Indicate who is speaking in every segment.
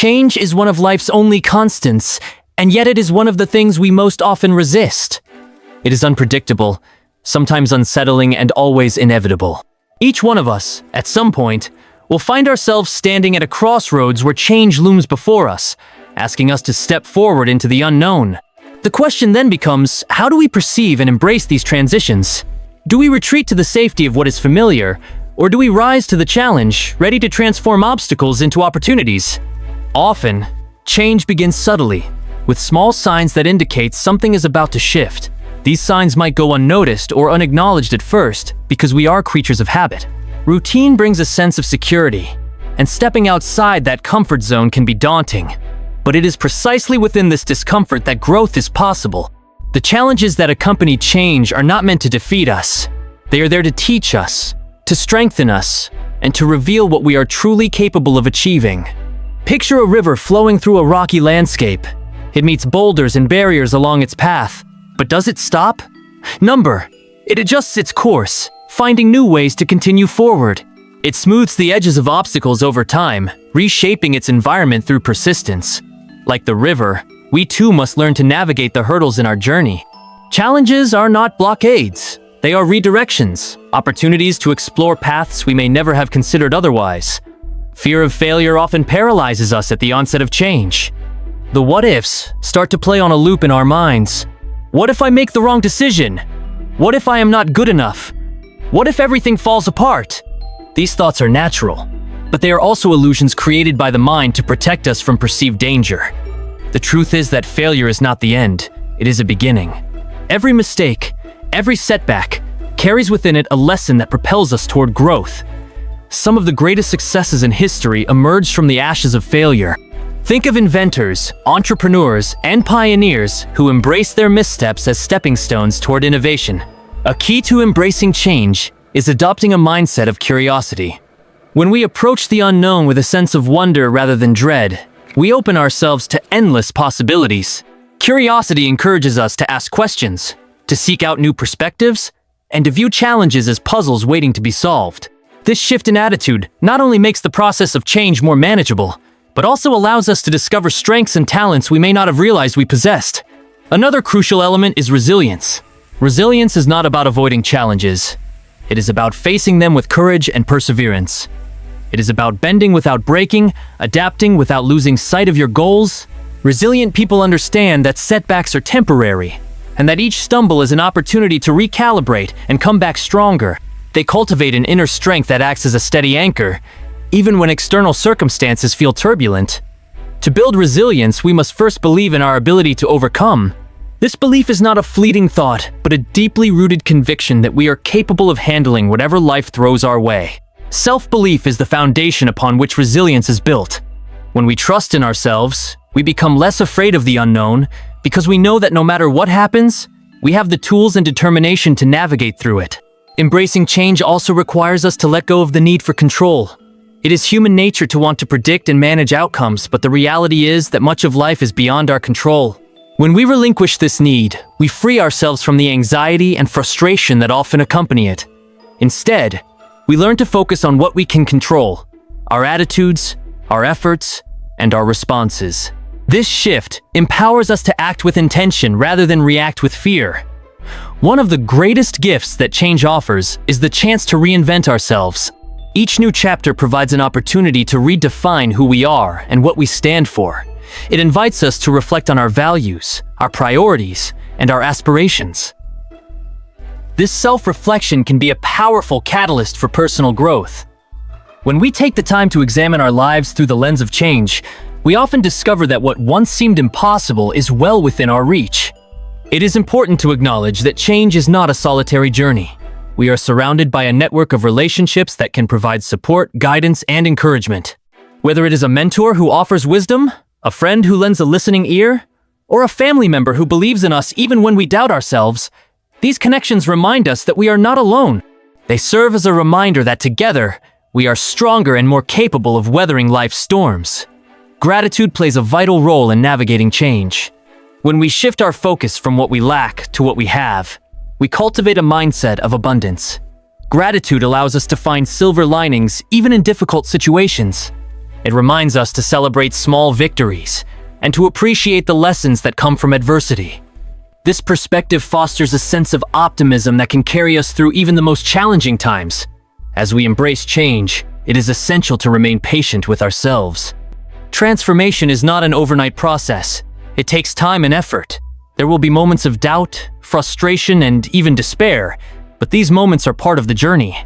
Speaker 1: Change is one of life's only constants, and yet it is one of the things we most often resist. It is unpredictable, sometimes unsettling, and always inevitable. Each one of us, at some point, will find ourselves standing at a crossroads where change looms before us, asking us to step forward into the unknown. The question then becomes, how do we perceive and embrace these transitions? Do we retreat to the safety of what is familiar, or do we rise to the challenge, ready to transform obstacles into opportunities? Often, change begins subtly, with small signs that indicate something is about to shift. These signs might go unnoticed or unacknowledged at first because we are creatures of habit. Routine brings a sense of security, and stepping outside that comfort zone can be daunting. But it is precisely within this discomfort that growth is possible. The challenges that accompany change are not meant to defeat us. They are there to teach us, to strengthen us, and to reveal what we are truly capable of achieving. Picture a river flowing through a rocky landscape. It meets boulders and barriers along its path. But does it stop? It adjusts its course, finding new ways to continue forward. It smooths the edges of obstacles over time, reshaping its environment through persistence. Like the river, we too must learn to navigate the hurdles in our journey. Challenges are not blockades. They are redirections, opportunities to explore paths we may never have considered otherwise. Fear of failure often paralyzes us at the onset of change. The what-ifs start to play on a loop in our minds. What if I make the wrong decision? What if I am not good enough? What if everything falls apart? These thoughts are natural, but they are also illusions created by the mind to protect us from perceived danger. The truth is that failure is not the end, it is a beginning. Every mistake, every setback, carries within it a lesson that propels us toward growth. Some of the greatest successes in history emerged from the ashes of failure. Think of inventors, entrepreneurs, and pioneers who embrace their missteps as stepping stones toward innovation. A key to embracing change is adopting a mindset of curiosity. When we approach the unknown with a sense of wonder rather than dread, we open ourselves to endless possibilities. Curiosity encourages us to ask questions, to seek out new perspectives, and to view challenges as puzzles waiting to be solved. This shift in attitude not only makes the process of change more manageable, but also allows us to discover strengths and talents we may not have realized we possessed. Another crucial element is resilience. Resilience is not about avoiding challenges. It is about facing them with courage and perseverance. It is about bending without breaking, adapting without losing sight of your goals. Resilient people understand that setbacks are temporary, and that each stumble is an opportunity to recalibrate and come back stronger. They cultivate an inner strength that acts as a steady anchor, even when external circumstances feel turbulent. To build resilience, we must first believe in our ability to overcome. This belief is not a fleeting thought, but a deeply rooted conviction that we are capable of handling whatever life throws our way. Self-belief is the foundation upon which resilience is built. When we trust in ourselves, we become less afraid of the unknown because we know that no matter what happens, we have the tools and determination to navigate through it. Embracing change also requires us to let go of the need for control. It is human nature to want to predict and manage outcomes, but the reality is that much of life is beyond our control. When we relinquish this need, we free ourselves from the anxiety and frustration that often accompany it. Instead, we learn to focus on what we can control: our attitudes, our efforts, and our responses. This shift empowers us to act with intention rather than react with fear. One of the greatest gifts that change offers is the chance to reinvent ourselves. Each new chapter provides an opportunity to redefine who we are and what we stand for. It invites us to reflect on our values, our priorities, and our aspirations. This self-reflection can be a powerful catalyst for personal growth. When we take the time to examine our lives through the lens of change, we often discover that what once seemed impossible is well within our reach. It is important to acknowledge that change is not a solitary journey. We are surrounded by a network of relationships that can provide support, guidance, and encouragement. Whether it is a mentor who offers wisdom, a friend who lends a listening ear, or a family member who believes in us even when we doubt ourselves, these connections remind us that we are not alone. They serve as a reminder that together, we are stronger and more capable of weathering life's storms. Gratitude plays a vital role in navigating change. When we shift our focus from what we lack to what we have, we cultivate a mindset of abundance. Gratitude allows us to find silver linings even in difficult situations. It reminds us to celebrate small victories and to appreciate the lessons that come from adversity. This perspective fosters a sense of optimism that can carry us through even the most challenging times. As we embrace change, it is essential to remain patient with ourselves. Transformation is not an overnight process. It takes time and effort. There will be moments of doubt, frustration, and even despair, but these moments are part of the journey.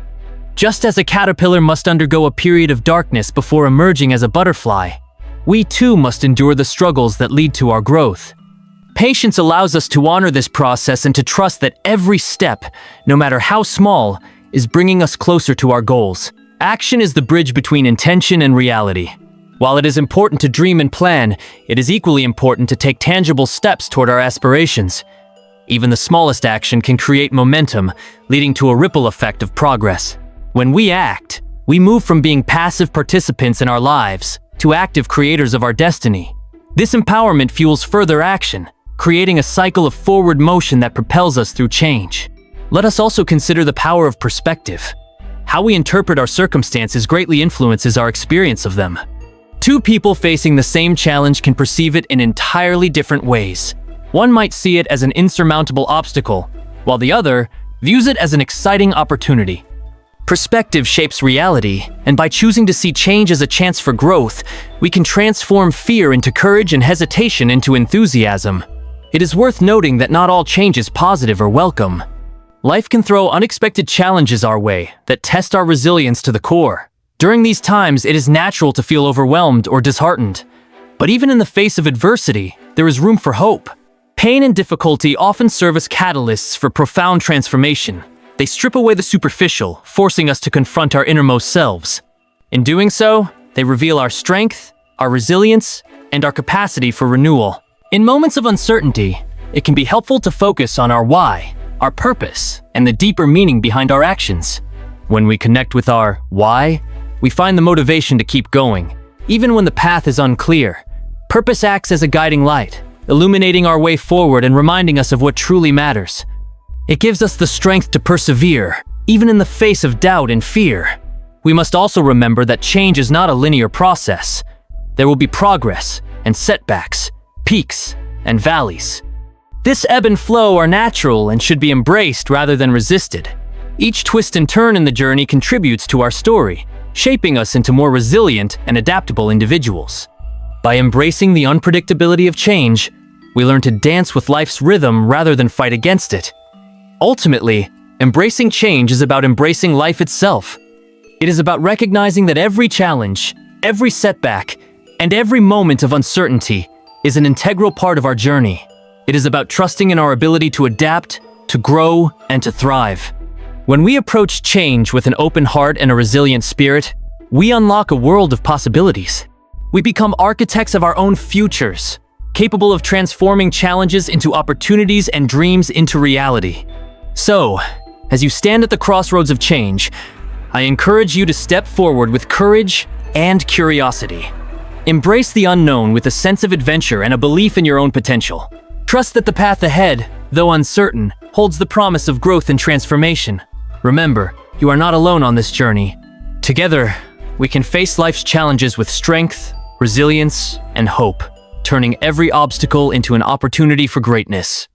Speaker 1: Just as a caterpillar must undergo a period of darkness before emerging as a butterfly, we too must endure the struggles that lead to our growth. Patience allows us to honor this process and to trust that every step, no matter how small, is bringing us closer to our goals. Action is the bridge between intention and reality. While it is important to dream and plan, it is equally important to take tangible steps toward our aspirations. Even the smallest action can create momentum, leading to a ripple effect of progress. When we act, we move from being passive participants in our lives to active creators of our destiny. This empowerment fuels further action, creating a cycle of forward motion that propels us through change. Let us also consider the power of perspective. How we interpret our circumstances greatly influences our experience of them. Two people facing the same challenge can perceive it in entirely different ways. One might see it as an insurmountable obstacle, while the other views it as an exciting opportunity. Perspective shapes reality, and by choosing to see change as a chance for growth, we can transform fear into courage and hesitation into enthusiasm. It is worth noting that not all change is positive or welcome. Life can throw unexpected challenges our way that test our resilience to the core. During these times, it is natural to feel overwhelmed or disheartened. But even in the face of adversity, there is room for hope. Pain and difficulty often serve as catalysts for profound transformation. They strip away the superficial, forcing us to confront our innermost selves. In doing so, they reveal our strength, our resilience, and our capacity for renewal. In moments of uncertainty, it can be helpful to focus on our why, our purpose, and the deeper meaning behind our actions. When we connect with our why, we find the motivation to keep going, even when the path is unclear. Purpose acts as a guiding light, illuminating our way forward and reminding us of what truly matters. It gives us the strength to persevere, even in the face of doubt and fear. We must also remember that change is not a linear process. There will be progress and setbacks, peaks and valleys. This ebb and flow are natural and should be embraced rather than resisted. Each twist and turn in the journey contributes to our story, shaping us into more resilient and adaptable individuals. By embracing the unpredictability of change, we learn to dance with life's rhythm rather than fight against it. Ultimately, embracing change is about embracing life itself. It is about recognizing that every challenge, every setback, and every moment of uncertainty is an integral part of our journey. It is about trusting in our ability to adapt, to grow, and to thrive. When we approach change with an open heart and a resilient spirit, we unlock a world of possibilities. We become architects of our own futures, capable of transforming challenges into opportunities and dreams into reality. So, as you stand at the crossroads of change, I encourage you to step forward with courage and curiosity. Embrace the unknown with a sense of adventure and a belief in your own potential. Trust that the path ahead, though uncertain, holds the promise of growth and transformation. Remember, you are not alone on this journey. Together, we can face life's challenges with strength, resilience, and hope, turning every obstacle into an opportunity for greatness.